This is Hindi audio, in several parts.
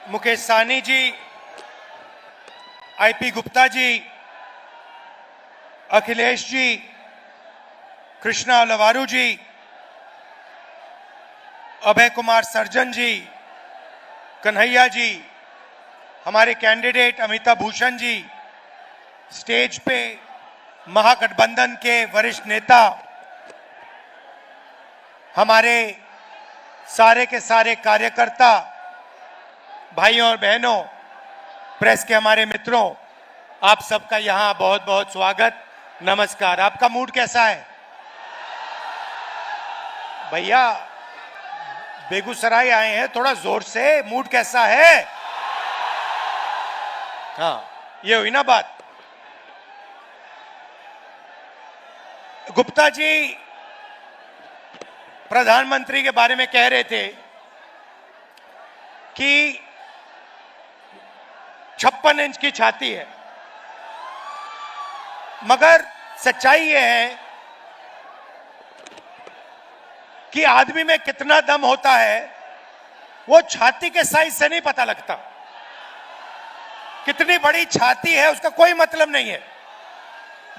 मुकेश साहनी जी, आईपी गुप्ता जी, अखिलेश जी, कृष्णा लवारू जी, अभय कुमार सर्जन जी, कन्हैया जी, हमारे कैंडिडेट अमिताभ भूषण जी, स्टेज पे महागठबंधन के वरिष्ठ नेता, हमारे सारे के सारे कार्यकर्ता, भाइयों और बहनों, प्रेस के हमारे मित्रों, आप सबका यहां बहुत बहुत स्वागत, नमस्कार। आपका मूड कैसा है? भैया बेगूसराय आए हैं, थोड़ा जोर से, मूड कैसा है? हाँ, ये हुई ना बात। गुप्ता जी प्रधानमंत्री के बारे में कह रहे थे कि 56 इंच की छाती है, मगर सच्चाई यह है कि आदमी में कितना दम होता है वो छाती के साइज से नहीं पता लगता। कितनी बड़ी छाती है उसका कोई मतलब नहीं है।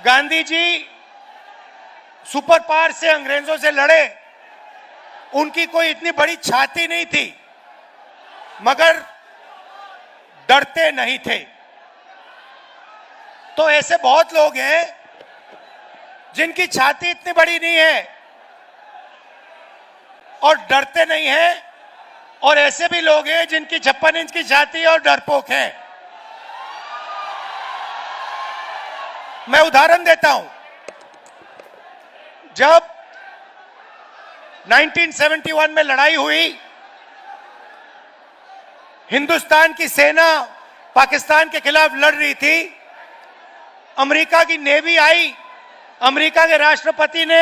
गांधी जी सुपर पावर से अंग्रेजों से लड़े, उनकी कोई इतनी बड़ी छाती नहीं थी, मगर डरते नहीं थे। तो ऐसे बहुत लोग हैं जिनकी छाती इतनी बड़ी नहीं है और डरते नहीं हैं, और ऐसे भी लोग हैं जिनकी 56 इंच की छाती है और डरपोक हैं। मैं उदाहरण देता हूं। जब 1971 में लड़ाई हुई, हिंदुस्तान की सेना पाकिस्तान के खिलाफ लड़ रही थी, अमेरिका की नेवी आई, अमेरिका के राष्ट्रपति ने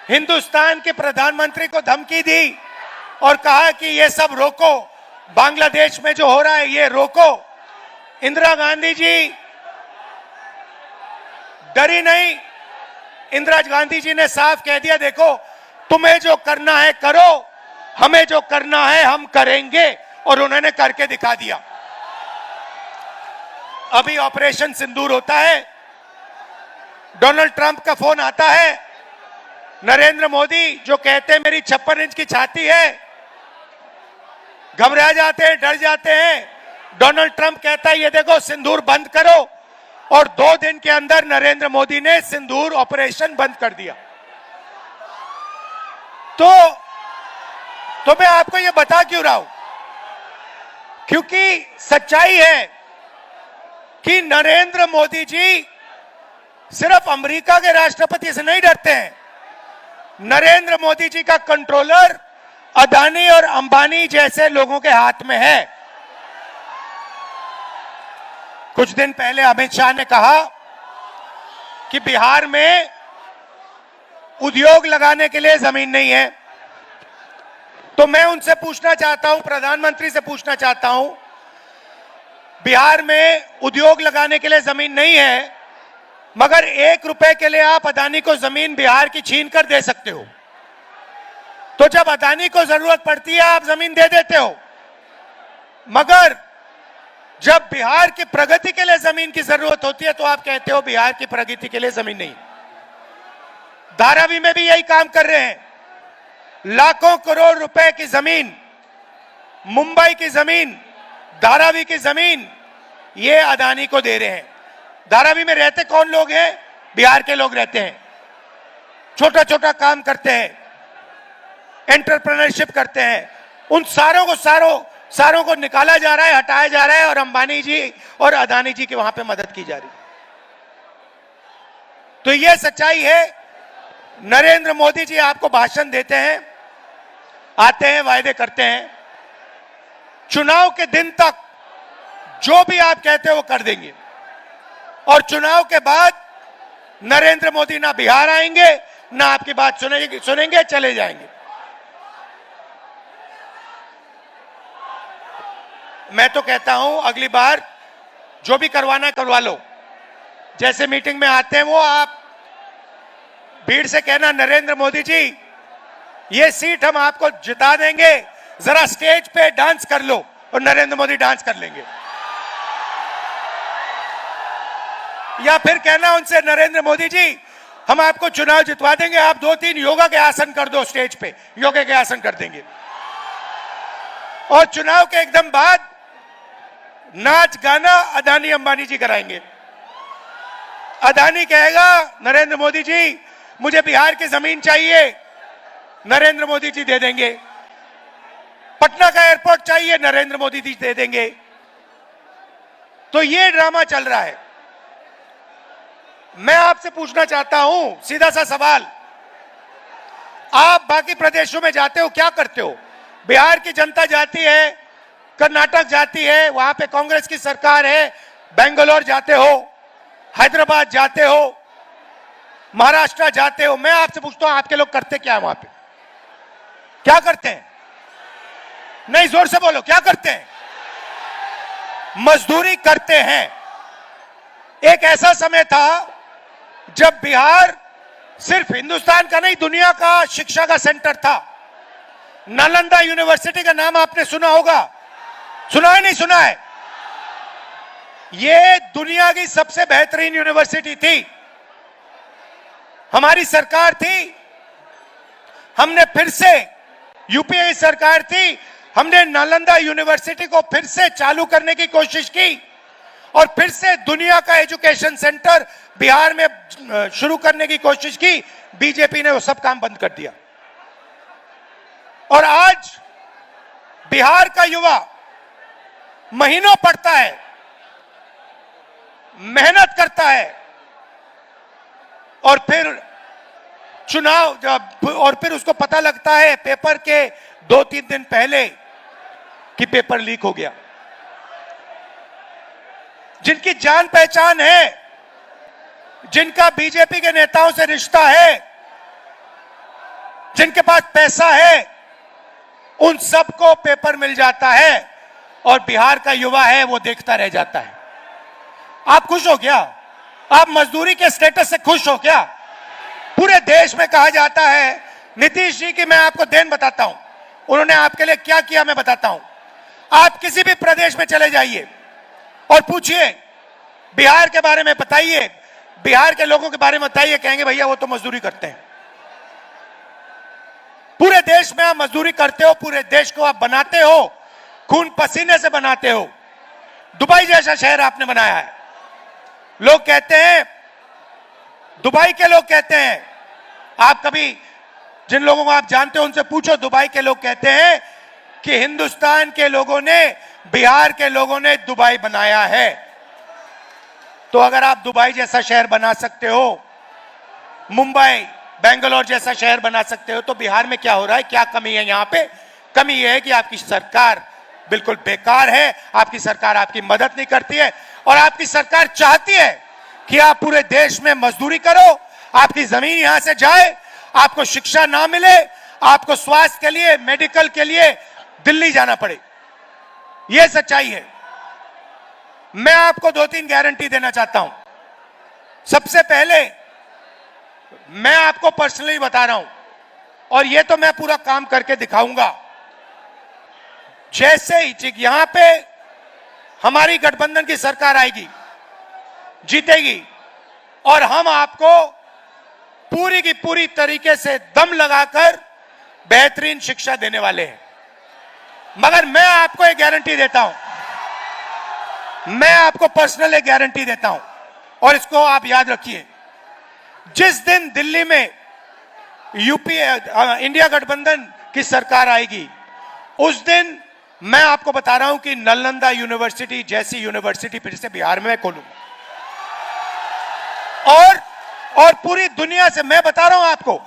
हिंदुस्तान के प्रधानमंत्री को धमकी दी और कहा कि ये सब रोको, बांग्लादेश में जो हो रहा है ये रोको। इंदिरा गांधी जी डरी नहीं। इंदिरा गांधी जी ने साफ कह दिया, देखो तुम्हें जो करना है करो, हमें जो करना है हम करेंगे, और उन्होंने करके दिखा दिया। अभी ऑपरेशन सिंदूर होता है, डोनाल्ड ट्रंप का फोन आता है, नरेंद्र मोदी जो कहते हैं मेरी 56 इंच की छाती है, घबरा जाते हैं, डर जाते हैं। डोनाल्ड ट्रंप कहता है ये देखो सिंदूर बंद करो, और 2 दिन के अंदर नरेंद्र मोदी ने सिंदूर ऑपरेशन बंद कर दिया। तो मैं आपको ये बता क्यों रहा हूं? क्योंकि सच्चाई है कि नरेंद्र मोदी जी सिर्फ अमेरिका के राष्ट्रपति से नहीं डरते हैं। नरेंद्र मोदी जी का कंट्रोलर अदानी और अंबानी जैसे लोगों के हाथ में है। कुछ दिन पहले अमित शाह ने कहा कि बिहार में उद्योग लगाने के लिए जमीन नहीं है। तो मैं उनसे पूछना चाहता हूं, प्रधानमंत्री से पूछना चाहता हूं, बिहार में उद्योग लगाने के लिए जमीन नहीं है, मगर 1 रुपए के लिए आप अदानी को जमीन बिहार की छीन कर दे सकते हो। तो जब अदानी को जरूरत पड़ती है आप जमीन दे देते हो, मगर जब बिहार की प्रगति के लिए जमीन की जरूरत होती है तो आप कहते हो बिहार की प्रगति के लिए जमीन नहीं। धारावी में भी यही काम कर रहे हैं। लाखों करोड़ रुपए की जमीन, मुंबई की जमीन, धारावी की जमीन, ये अदानी को दे रहे हैं। धारावी में रहते कौन लोग हैं? बिहार के लोग रहते हैं, छोटा छोटा काम करते हैं, एंटरप्रेन्योरशिप करते हैं। उन सारों को निकाला जा रहा है, हटाया जा रहा है, और अंबानी जी और अदानी जी की वहां पे मदद की जा रही है। तो यह सच्चाई है। नरेंद्र मोदी जी आपको भाषण देते हैं, आते हैं, वायदे करते हैं, चुनाव के दिन तक जो भी आप कहते हो वो कर देंगे, और चुनाव के बाद नरेंद्र मोदी ना बिहार आएंगे, ना आपकी बात सुनेंगे, चले जाएंगे। मैं तो कहता हूं अगली बार जो भी करवाना करवा लो। जैसे मीटिंग में आते हैं वो आप भीड़ से कहना, नरेंद्र मोदी जी ये सीट हम आपको जिता देंगे, जरा स्टेज पे डांस कर लो, और नरेंद्र मोदी डांस कर लेंगे। या फिर कहना उनसे, नरेंद्र मोदी जी हम आपको चुनाव जितवा देंगे, आप 2-3 योगा के आसन कर दो स्टेज पे, योगा के आसन कर देंगे। और चुनाव के एकदम बाद नाच गाना अदानी अंबानी जी कराएंगे। अदानी कहेगा नरेंद्र मोदी जी मुझे बिहार की जमीन चाहिए, नरेंद्र मोदी जी दे देंगे। पटना का एयरपोर्ट चाहिए, नरेंद्र मोदी जी दे देंगे। तो ये ड्रामा चल रहा है। मैं आपसे पूछना चाहता हूं सीधा सा सवाल, आप बाकी प्रदेशों में जाते हो, क्या करते हो? बिहार की जनता जाती है, कर्नाटक जाती है, वहां पे कांग्रेस की सरकार है, बेंगलोर जाते हो, हैदराबाद जाते हो, महाराष्ट्र जाते हो। मैं आपसे पूछता हूं आपके लोग करते क्या है वहां पे? क्या करते हैं? नहीं, जोर से बोलो, क्या करते हैं? मजदूरी करते हैं। एक ऐसा समय था जब बिहार सिर्फ हिंदुस्तान का नहीं दुनिया का शिक्षा का सेंटर था। नालंदा यूनिवर्सिटी का नाम आपने सुना होगा, सुना है नहीं सुना है? यह दुनिया की सबसे बेहतरीन यूनिवर्सिटी थी। हमारी सरकार थी, हमने फिर से, यूपीए की सरकार थी, हमने नालंदा यूनिवर्सिटी को फिर से चालू करने की कोशिश की और फिर से दुनिया का एजुकेशन सेंटर बिहार में शुरू करने की कोशिश की। बीजेपी ने वो सब काम बंद कर दिया और आज बिहार का युवा महीनों पढ़ता है, मेहनत करता है और फिर चुनाव जब, और फिर उसको पता लगता है पेपर के 2-3 दिन पहले कि पेपर लीक हो गया। जिनकी जान पहचान है, जिनका बीजेपी के नेताओं से रिश्ता है, जिनके पास पैसा है, उन सबको पेपर मिल जाता है और बिहार का युवा है वो देखता रह जाता है। आप खुश हो क्या? आप मजदूरी के स्टेटस से खुश हो क्या? पूरे देश में कहा जाता है नीतीश जी की, मैं आपको देन बताता हूं, उन्होंने आपके लिए क्या किया मैं बताता हूं। आप किसी भी प्रदेश में चले जाइए और पूछिए बिहार के बारे में बताइए, बिहार के लोगों के बारे में बताइए, कहेंगे भैया वो तो मजदूरी करते हैं। पूरे देश में आप मजदूरी करते हो, पूरे देश को आप बनाते हो, खून पसीने से बनाते हो। दुबई जैसा शहर आपने बनाया है। लोग कहते हैं, दुबई के लोग कहते हैं, आप कभी जिन लोगों को आप जानते हो उनसे पूछो, दुबई के लोग कहते हैं कि हिंदुस्तान के लोगों ने, बिहार के लोगों ने दुबई बनाया है। तो अगर आप दुबई जैसा शहर बना सकते हो, मुंबई, बेंगलोर जैसा शहर बना सकते हो, तो बिहार में क्या हो रहा है? क्या कमी है? यहां पे कमी यह है कि आपकी सरकार बिल्कुल बेकार है, आपकी सरकार आपकी मदद नहीं करती है और आपकी सरकार चाहती है कि आप पूरे देश में मजदूरी करो, आपकी जमीन यहां से जाए, आपको शिक्षा ना मिले, आपको स्वास्थ्य के लिए, मेडिकल के लिए दिल्ली जाना पड़े। यह सच्चाई है। मैं आपको 2-3 गारंटी देना चाहता हूं। सबसे पहले मैं आपको पर्सनली बता रहा हूं और यह तो मैं पूरा काम करके दिखाऊंगा। जैसे ही यहां पे हमारी गठबंधन की सरकार आएगी, जीतेगी, और हम आपको पूरी की पूरी तरीके से दम लगाकर बेहतरीन शिक्षा देने वाले हैं। मगर मैं आपको एक गारंटी देता हूं, मैं आपको पर्सनल एक गारंटी देता हूं और इसको आप याद रखिए। जिस दिन दिल्ली में यूपीए इंडिया गठबंधन की सरकार आएगी, उस दिन मैं आपको बता रहा हूं कि नालंदा यूनिवर्सिटी जैसी यूनिवर्सिटी फिर से बिहार में खोलूंगा। और पूरी दुनिया से मैं बता रहा हूं आपको,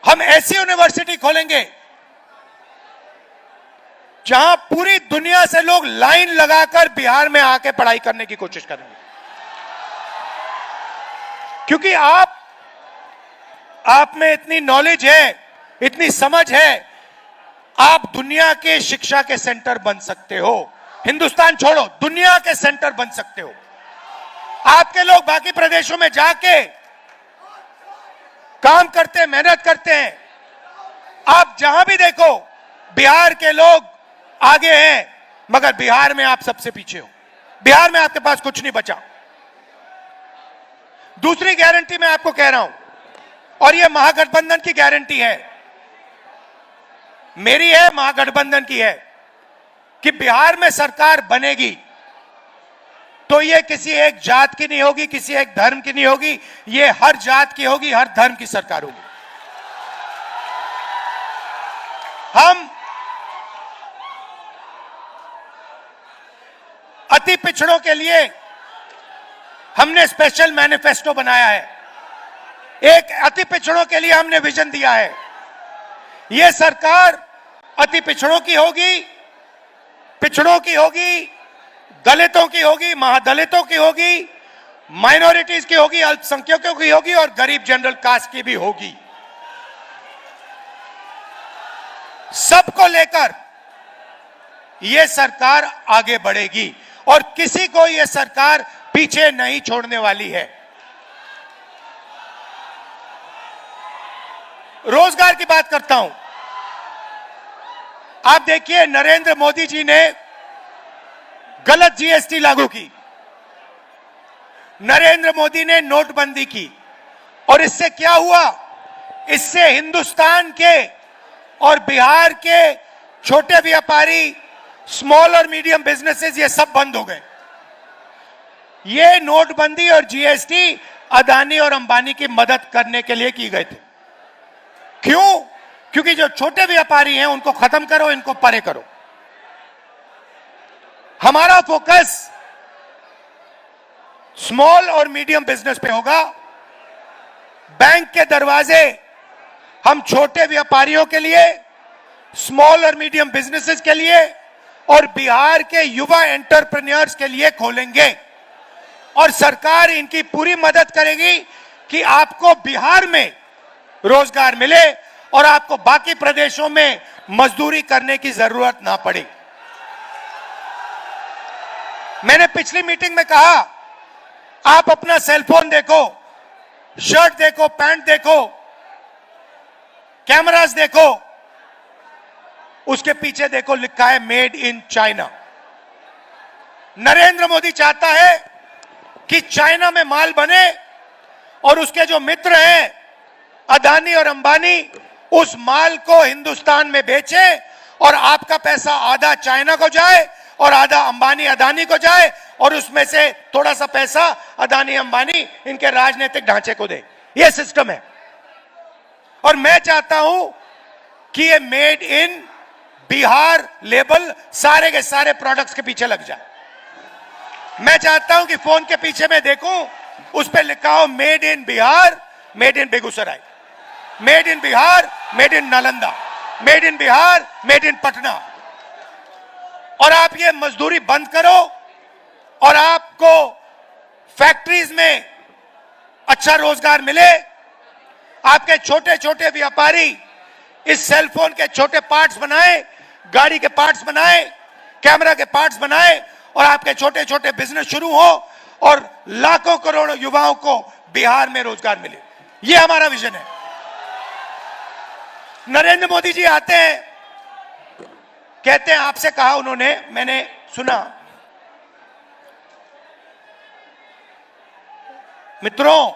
हम ऐसी यूनिवर्सिटी खोलेंगे जहां पूरी दुनिया से लोग लाइन लगाकर बिहार में आके पढ़ाई करने की कोशिश करेंगे। क्योंकि आप में इतनी नॉलेज है, इतनी समझ है, आप दुनिया के शिक्षा के सेंटर बन सकते हो। हिंदुस्तान छोड़ो, दुनिया के सेंटर बन सकते हो। आपके लोग बाकी प्रदेशों में जाके काम करते हैं, मेहनत करते हैं। आप जहां भी देखो बिहार के लोग आगे हैं, मगर बिहार में आप सबसे पीछे हो। बिहार में आपके पास कुछ नहीं बचा। दूसरी गारंटी मैं आपको कह रहा हूं, और यह महागठबंधन की गारंटी है, मेरी है, महागठबंधन की है, कि बिहार में सरकार बनेगी तो ये किसी एक जात की नहीं होगी, किसी एक धर्म की नहीं होगी, ये हर जात की होगी, हर धर्म की सरकार होगी। हम अति पिछड़ों के लिए हमने स्पेशल मैनिफेस्टो बनाया है। एक अति पिछड़ों के लिए हमने विजन दिया है। यह सरकार अति पिछड़ों की होगी, पिछड़ों की होगी, दलितों की होगी, महादलितों की होगी, माइनॉरिटीज की होगी, अल्पसंख्यकों की होगी और गरीब जनरल कास्ट की भी होगी। सबको लेकर यह सरकार आगे बढ़ेगी और किसी को यह सरकार पीछे नहीं छोड़ने वाली है। रोजगार की बात करता हूं। आप देखिए, नरेंद्र मोदी जी ने गलत जीएसटी लागू की, नरेंद्र मोदी ने नोटबंदी की, और इससे क्या हुआ? इससे हिंदुस्तान के और बिहार के छोटे व्यापारी, स्मॉल और मीडियम बिजनेसेस, ये सब बंद हो गए। ये नोटबंदी और जीएसटी अदानी और अंबानी की मदद करने के लिए की गए थे। क्यों? क्योंकि जो छोटे व्यापारी हैं उनको खत्म करो, इनको परे करो। हमारा फोकस स्मॉल और मीडियम बिजनेस पे होगा। बैंक के दरवाजे हम छोटे व्यापारियों के लिए, स्मॉल और मीडियम बिजनेसेस के लिए और बिहार के युवा एंटरप्रेन्योर्स के लिए खोलेंगे, और सरकार इनकी पूरी मदद करेगी कि आपको बिहार में रोजगार मिले और आपको बाकी प्रदेशों में मजदूरी करने की जरूरत ना पड़े। मैंने पिछली मीटिंग में कहा, आप अपना सेलफोन देखो, शर्ट देखो, पैंट देखो, कैमरास देखो, उसके पीछे देखो लिखा है made in China. Narendra Modi चाहता है कि चाइना में माल बने और उसके जो मित्र हैं अदानी और अंबानी उस माल को हिंदुस्तान में बेचे और आपका पैसा आधा चाइना को जाए और आधा अंबानी अदानी को जाए और उसमें से थोड़ा सा पैसा अदानी अंबानी इनके राजनीतिक ढांचे को दे। यह सिस्टम है। और मैं चाहता हूं कि ये मेड इन बिहार लेबल सारे के सारे प्रोडक्ट्स के पीछे लग जाए। मैं चाहता हूं कि फोन के पीछे मैं देखूं, उस पर लिखा हो made in Bihar, made in Begusarai, made in Bihar, made in Nalanda, made in Bihar, made in Patna. और आप ये मजदूरी बंद करो और आपको फैक्ट्रीज में अच्छा रोजगार मिले। आपके छोटे छोटे व्यापारी इस सेलफोन के छोटे पार्ट्स बनाए, गाड़ी के पार्ट्स बनाए, कैमरा के पार्ट्स बनाए और आपके छोटे छोटे बिजनेस शुरू हो और लाखों करोड़ों युवाओं को बिहार में रोजगार मिले। यह हमारा विजन है। नरेंद्र मोदी जी आते हैं, कहते हैं, आपसे कहा उन्होंने, मैंने सुना, मित्रों,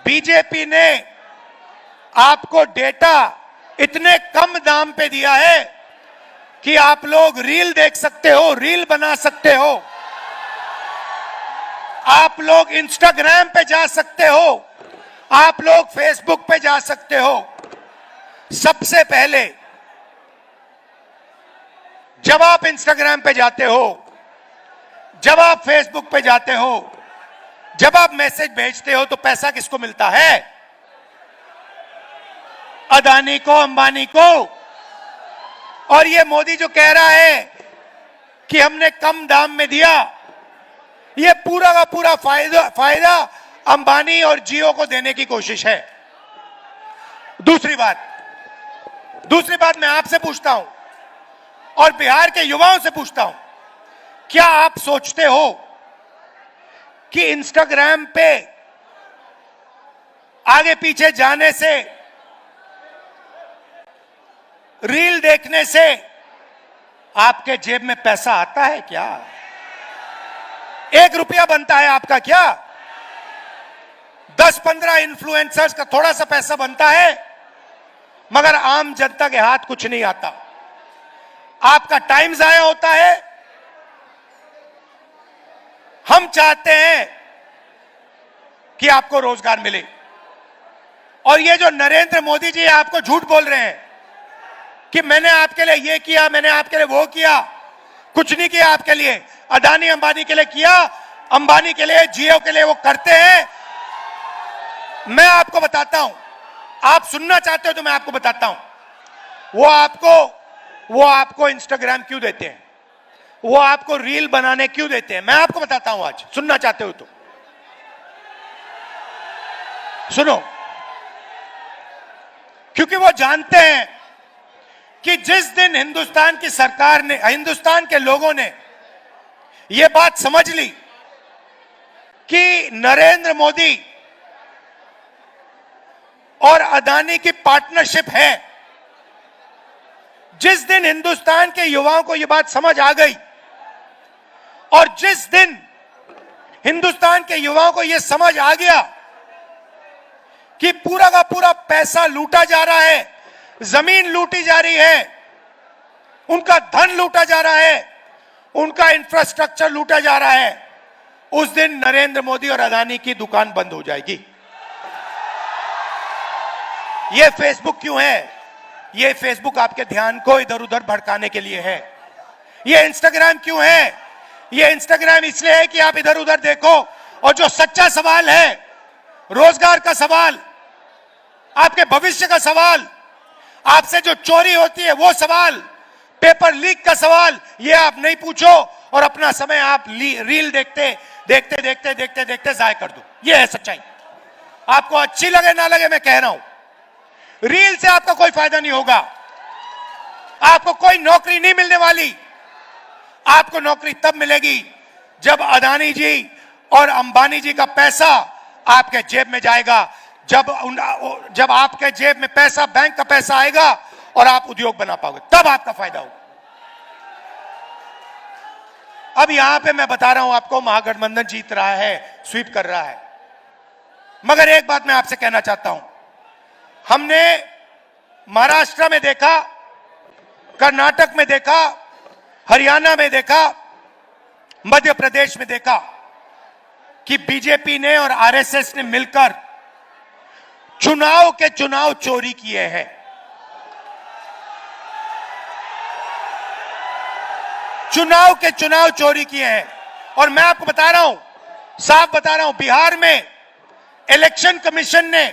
बीजेपी ने आपको डेटा इतने कम दाम पे दिया है कि आप लोग रील देख सकते हो, रील बना सकते हो, आप लोग इंस्टाग्राम पे जा सकते हो, आप लोग फेसबुक पे जा सकते हो। सबसे पहले जब आप इंस्टाग्राम पे जाते हो, जब आप फेसबुक पे जाते हो, जब आप मैसेज भेजते हो तो पैसा किसको मिलता है? अदानी को, अंबानी को। और ये मोदी जो कह रहा है कि हमने कम दाम में दिया, ये पूरा का पूरा फायदा अंबानी और जियो को देने की कोशिश है। दूसरी बात मैं आपसे पूछता हूं और बिहार के युवाओं से पूछता हूं, क्या आप सोचते हो कि इंस्टाग्राम पे आगे पीछे जाने से, रील देखने से आपके जेब में पैसा आता है क्या? 1 रुपया बनता है आपका क्या? 10-15 इन्फ्लुएंसर्स का थोड़ा सा पैसा बनता है, मगर आम जनता के हाथ कुछ नहीं आता। आपका टाइम जाया होता है। हम चाहते हैं कि आपको रोजगार मिले, और ये जो नरेंद्र मोदी जी आपको झूठ बोल रहे हैं कि मैंने आपके लिए ये किया, मैंने आपके लिए वो किया, कुछ नहीं किया आपके लिए। अदानी अंबानी के लिए किया, अंबानी के लिए, जियो के लिए वो करते हैं। मैं आपको बताता हूं, आप सुनना चाहते हो तो मैं आपको बताता हूं। वो आपको इंस्टाग्राम क्यों देते हैं, वो आपको रील बनाने क्यों देते हैं, मैं आपको बताता हूं। आज सुनना चाहते हो तो सुनो। क्योंकि वो जानते हैं कि जिस दिन हिंदुस्तान की सरकार ने, हिंदुस्तान के लोगों ने यह बात समझ ली कि नरेंद्र मोदी और अदानी की पार्टनरशिप है, जिस दिन हिंदुस्तान के युवाओं को यह बात समझ आ गई, और जिस दिन हिंदुस्तान के युवाओं को यह समझ आ गया कि पूरा का पूरा पैसा लूटा जा रहा है, जमीन लूटी जा रही है, उनका धन लूटा जा रहा है, उनका इंफ्रास्ट्रक्चर लूटा जा रहा है, उस दिन नरेंद्र मोदी और अदानी की दुकान बंद हो जाएगी। यह फेसबुक क्यों है? यह फेसबुक आपके ध्यान को इधर उधर भड़काने के लिए है। यह इंस्टाग्राम क्यों है? यह इंस्टाग्राम इसलिए है कि आप इधर उधर देखो, और जो सच्चा सवाल है, रोजगार का सवाल, आपके भविष्य का सवाल, आपसे जो चोरी होती है वो सवाल, पेपर लीक का सवाल, ये आप नहीं पूछो, और अपना समय आप रील देखते देखते देखते देखते देखते जाया कर दो। ये है सच्चाई। आपको अच्छी लगे ना लगे, मैं कह रहा हूं, रील से आपका कोई फायदा नहीं होगा। आपको कोई नौकरी नहीं मिलने वाली। आपको नौकरी तब मिलेगी जब अदानी जी और अंबानी जी का पैसा आपके जेब में जाएगा, जब आपके जेब में पैसा, बैंक का पैसा आएगा और आप उद्योग बना पाओगे, तब आपका फायदा होगा। अब यहां पे मैं बता रहा हूं आपको, महागठबंधन जीत रहा है, स्वीप कर रहा है, मगर एक बात मैं आपसे कहना चाहता हूं। हमने महाराष्ट्र में देखा, कर्नाटक में देखा, हरियाणा में देखा, मध्य प्रदेश में देखा कि बीजेपी ने और आरएसएस ने मिलकर चुनाव चोरी किए हैं। चुनाव चोरी किए हैं। और मैं आपको बता रहा हूं, साफ बता रहा हूं, बिहार में इलेक्शन कमीशन ने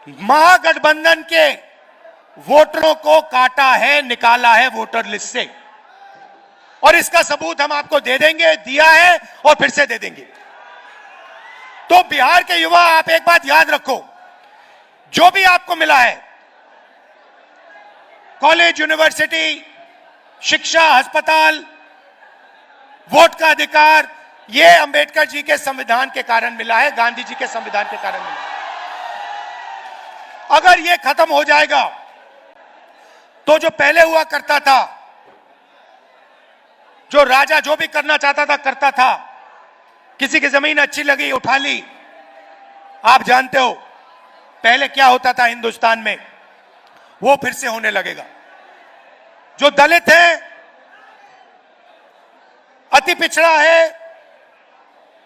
महागठबंधन के वोटरों को काटा है, निकाला है वोटर लिस्ट से, और इसका सबूत हम आपको दे देंगे, दिया है और फिर से दे देंगे। तो बिहार के युवा, आप एक बात याद रखो, जो भी आपको मिला है, कॉलेज, यूनिवर्सिटी, शिक्षा, अस्पताल, वोट का अधिकार, यह अंबेडकर जी के संविधान के कारण मिला है, गांधी जी के संविधान के कारण मिला है। अगर यह खत्म हो जाएगा तो जो पहले हुआ करता था, जो राजा जो भी करना चाहता था करता था, किसी की जमीन अच्छी लगी उठा ली। आप जानते हो पहले क्या होता था हिंदुस्तान में, वो फिर से होने लगेगा। जो दलित है, अति पिछड़ा है,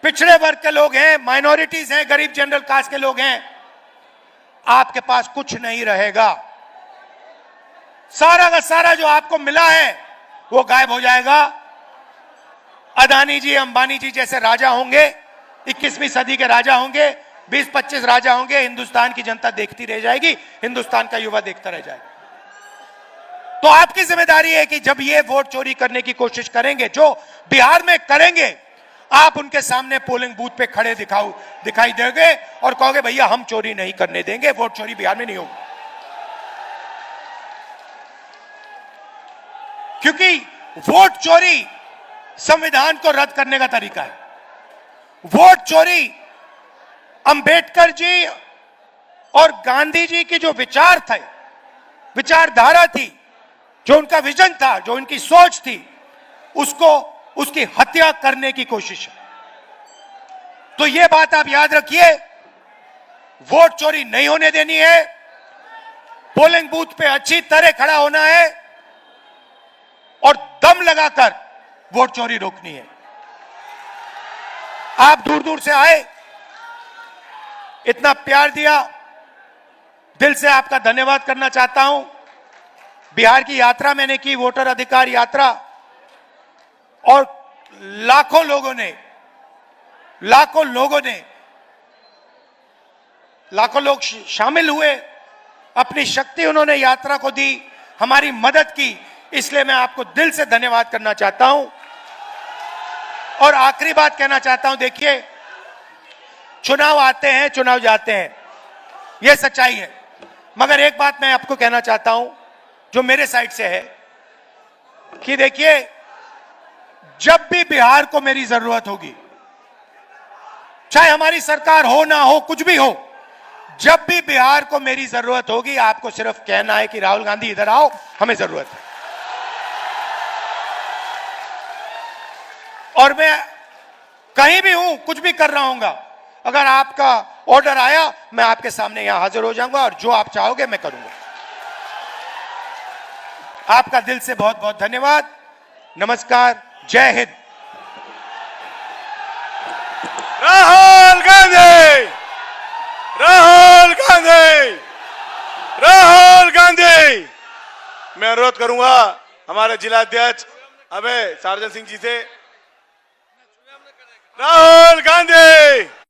पिछड़े वर्ग के लोग हैं, माइनॉरिटीज हैं, गरीब जनरल कास्ट के लोग हैं, आपके पास कुछ नहीं रहेगा। सारा का सारा जो आपको मिला है वो गायब हो जाएगा। अदानी जी, अंबानी जी जैसे राजा होंगे, 21वीं सदी के राजा होंगे, 20-25 राजा होंगे, हिंदुस्तान की जनता देखती रह जाएगी, हिंदुस्तान का युवा देखता रह जाएगा। तो आपकी जिम्मेदारी है कि जब ये वोट चोरी करने की कोशिश करेंगे, जो बिहार में करेंगे, आप उनके सामने पोलिंग बूथ पे खड़े दिखाई देंगे और कहोगे भैया हम चोरी नहीं करने देंगे, वोट चोरी बिहार में नहीं होगी। क्योंकि वोट चोरी संविधान को रद्द करने का तरीका है। वोट चोरी अंबेडकर जी और गांधी जी की जो विचारधारा थी, जो उनका विजन था, जो उनकी सोच थी, उसको उसकी हत्या करने की कोशिश है। तो यह बात आप याद रखिए, वोट चोरी नहीं होने देनी है, पोलिंग बूथ पे अच्छी तरह खड़ा होना है और दम लगाकर वोट चोरी रोकनी है। आप दूर दूर से आए, इतना प्यार दिया, दिल से आपका धन्यवाद करना चाहता हूं। बिहार की यात्रा मैंने की, वोटर अधिकार यात्रा, और लाखों लोगों लोग शामिल हुए, अपनी शक्ति उन्होंने यात्रा को दी, हमारी मदद की, इसलिए मैं आपको दिल से धन्यवाद करना चाहता हूं। और आखिरी बात कहना चाहता हूं, देखिए, चुनाव आते हैं, चुनाव जाते हैं, यह सच्चाई है, मगर एक बात मैं आपको कहना चाहता हूं जो मेरे साइड से है कि देखिए, जब भी बिहार को मेरी जरूरत होगी, चाहे हमारी सरकार हो ना हो, कुछ भी हो, जब भी बिहार को मेरी जरूरत होगी, आपको सिर्फ कहना है कि राहुल गांधी इधर आओ, हमें जरूरत है। और मैं कहीं भी हूं, कुछ भी कर रहा हूंगा, अगर आपका ऑर्डर आया, मैं आपके सामने यहां हाजिर हो जाऊंगा और जो आप चाहोगे मैं करूंगा। आपका दिल से बहुत बहुत धन्यवाद। नमस्कार, जय हिंद। राहुल गांधी, राहुल गांधी, राहुल गांधी। मैं अनुरोध करूंगा हमारे जिला अध्यक्ष अभय सार्जन सिंह जी से। राहुल गांधी।